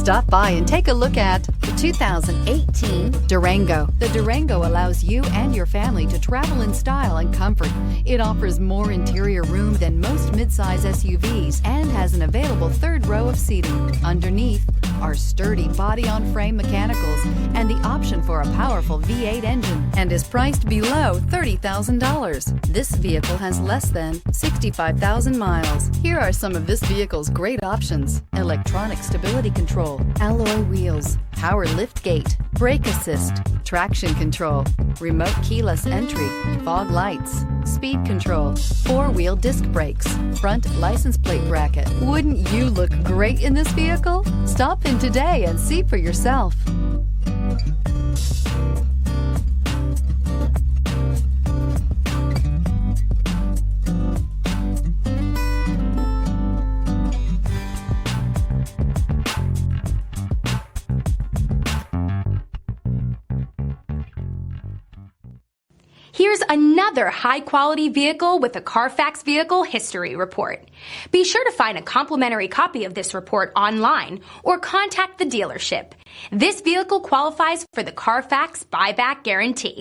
Stop by and take a look at the 2018 Durango. The Durango allows you and your family to travel in style and comfort. It offers more interior room than most midsize SUVs and has an available third row of seating. Underneath are sturdy body-on-frame mechanicals and the option for a powerful V8 engine, and is priced below $30,000. This vehicle has less than 65,000 miles. Here are some of this vehicle's great options: electronic stability control, alloy wheels, power liftgate, brake assist, traction control, remote keyless entry, fog lights, speed control, four-wheel disc brakes, front license plate bracket. Wouldn't you look great in this vehicle? Stop in today and see for yourself. Here's another high-quality vehicle with a Carfax Vehicle History Report. Be sure to find a complimentary copy of this report online or contact the dealership. This vehicle qualifies for the Carfax Buyback Guarantee.